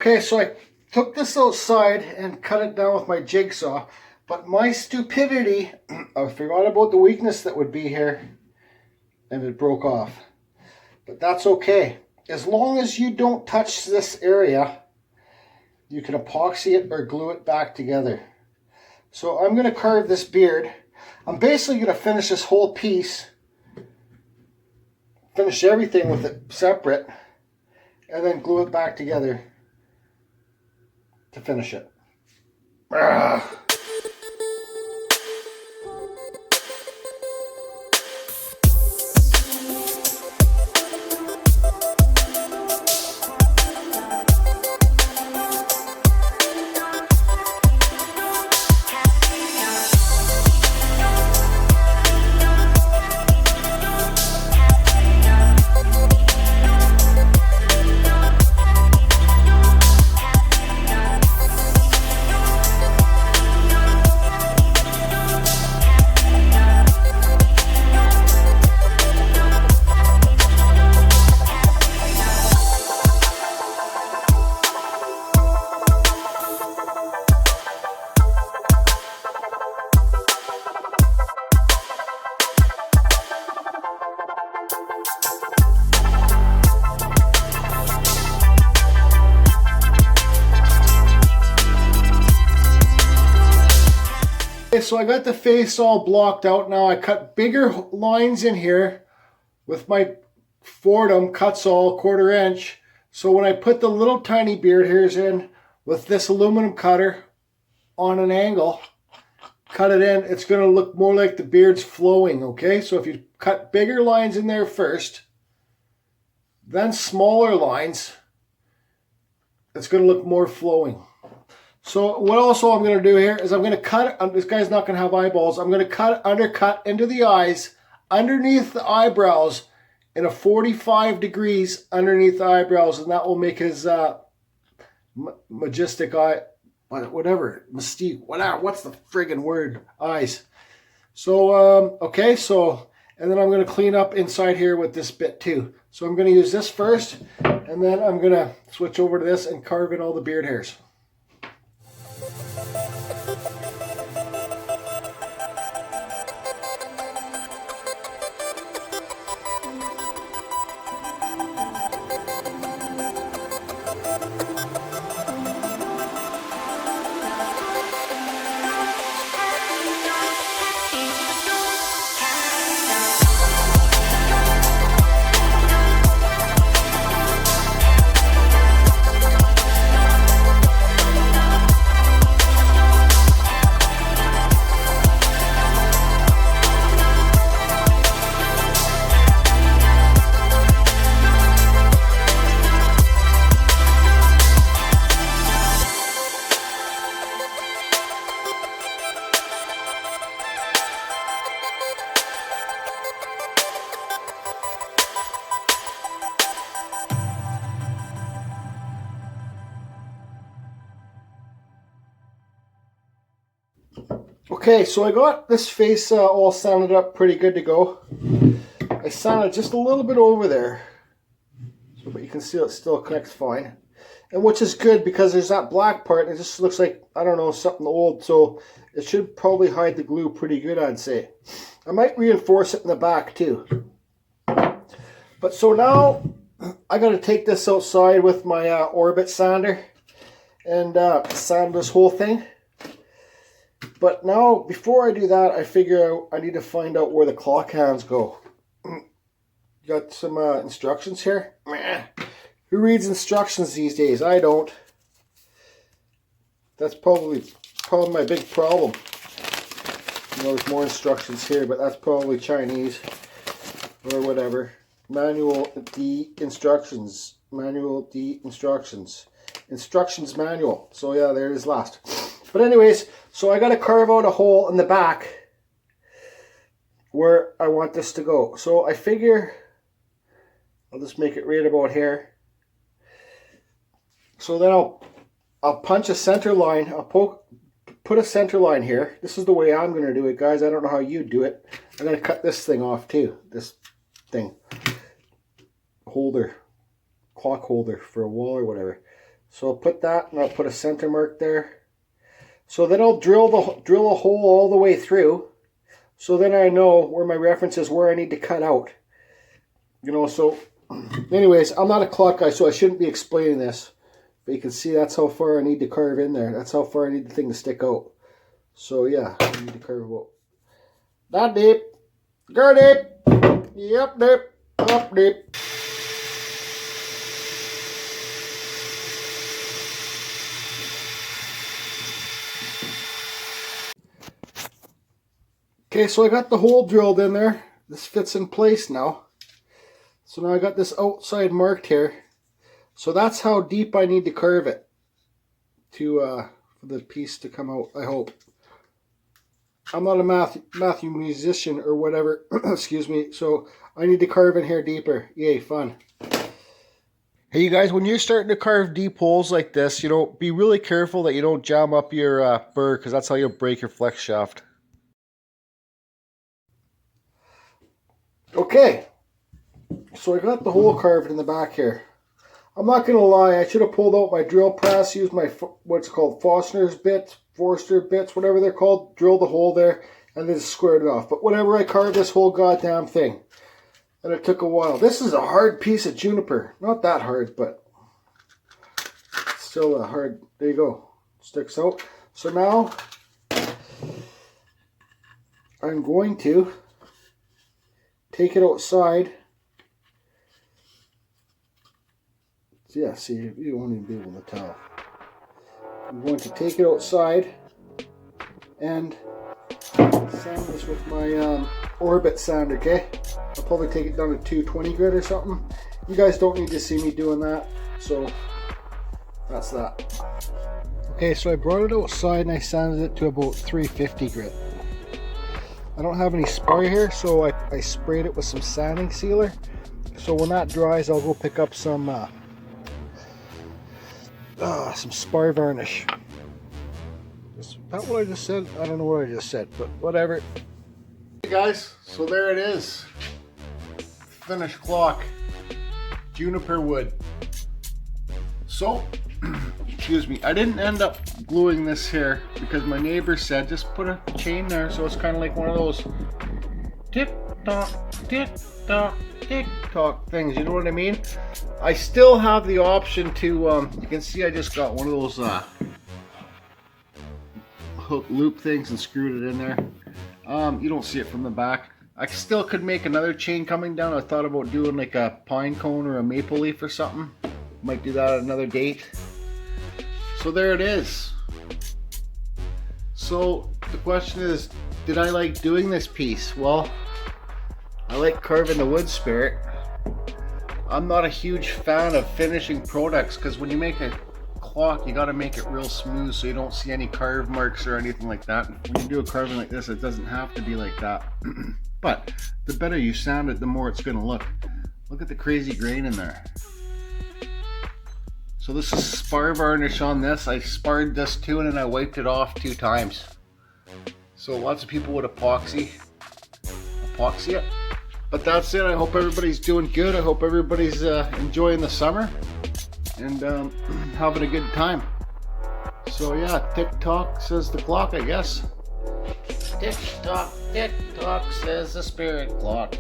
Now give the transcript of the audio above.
Okay, so I took this outside and cut it down with my jigsaw, but my stupidity, I forgot about the weakness that would be here, and it broke off. But that's okay. As long as you don't touch this area, you can epoxy it or glue it back together. So I'm going to carve this beard. I'm basically going to finish this whole piece, finish everything with it separate, and then glue it back together to finish it. Okay, so I got the face all blocked out now. I cut bigger lines in here with my Fordham Kutzall 1/4 inch. So when I put the little tiny beard hairs in with this aluminum cutter on an angle, cut it in, it's going to look more like the beard's flowing, okay? So if you cut bigger lines in there first, then smaller lines, it's going to look more flowing. So what also I'm going to do here is I'm going to cut, this guy's not going to have eyeballs, I'm going to undercut into the eyes, underneath the eyebrows, in a 45 degrees underneath the eyebrows, and that will make his majestic eye, whatever, mystique, whatever, what's the friggin' word, eyes. So, okay, so, and then I'm going to clean up inside here with this bit too. So I'm going to use this first, and then I'm going to switch over to this and carve in all the beard hairs. Okay, so I got this face all sanded up pretty good to go. I sanded just a little bit over there, so, but you can see it still connects fine. And which is good because there's that black part and it just looks like, I don't know, something old. So it should probably hide the glue pretty good, I'd say. I might reinforce it in the back too. But so now I got to take this outside with my Orbit sander and sand this whole thing. But now, before I do that, I figure I need to find out where the clock hands go. Got some instructions here. Who reads instructions these days? I don't. That's probably my big problem. You know, there's more instructions here, but that's probably Chinese or whatever. Manual D instructions. Manual D instructions. Instructions manual. So yeah, there it is last. But anyways, so I got to carve out a hole in the back where I want this to go. So I figure I'll just make it right about here. So then I'll punch a center line. I'll put a center line here. This is the way I'm going to do it, guys. I don't know how you do it. I'm going to cut this thing off too. This thing. Holder. Clock holder for a wall or whatever. So I'll put that, and I'll put a center mark there. So then I'll drill a hole all the way through. So then I know where my reference is, where I need to cut out. You know, so anyways, I'm not a clock guy, so I shouldn't be explaining this. But you can see that's how far I need to carve in there. That's how far I need the thing to stick out. So yeah, I need to carve about that deep. Go deep. Yep, deep. Up deep. Okay, so I got the hole drilled in there. This fits in place now. So now I got this outside marked here. So that's how deep I need to carve it to for the piece to come out, I hope. I'm not a Matthew musician or whatever, excuse me, so I need to carve in here deeper. Yay, fun. Hey you guys, when you're starting to carve deep holes like this, you know, be really careful that you don't jam up your burr, because that's how you'll break your flex shaft. Okay, so I got the hole carved in the back here. I'm not going to lie, I should have pulled out my drill press, used my, what's called, Forster bits, whatever they're called, drilled the hole there, and then squared it off. But whatever, I carved this whole goddamn thing. And it took a while. This is a hard piece of juniper. Not that hard, but still a hard, there you go, sticks out. So now, I'm going to take it outside. Yeah, see, you won't even be able to tell. I'm going to take it outside and sand this with my Orbit sander, okay? I'll probably take it down to 220 grit or something. You guys don't need to see me doing that, so that's that. Okay, so I brought it outside and I sanded it to about 350 grit. I don't have any spray here, so I sprayed it with some sanding sealer. So when that dries, I'll go pick up some spar varnish. Is that what I just said? I don't know what I just said, but whatever. Hey guys, so there it is. Finished clock. Juniper wood. So, excuse me, I didn't end up gluing this here because my neighbor said just put a chain there, so it's kind of like one of those tick-tock, tick-tock, tick-tock things, you know what I mean? I still have the option to, you can see I just got one of those hook loop things and screwed it in there. You don't see it from the back. I still could make another chain coming down. I thought about doing like a pine cone or a maple leaf or something. Might do that at another date. So there it is. So the question is, did I like doing this piece? Well, I like carving the wood spirit. I'm not a huge fan of finishing products because when you make a clock, you got to make it real smooth so you don't see any carve marks or anything like that. When you do a carving like this, it doesn't have to be like that. But the better you sand it, the more it's going to look. Look at the crazy grain in there. So this is spar varnish on this. I sparred this too and then I wiped it off 2 times. So lots of people would epoxy it. But that's it. I hope everybody's doing good. I hope everybody's enjoying the summer and having a good time. So yeah, tick-tock says the clock, I guess. Tick-tock, says the spirit clock.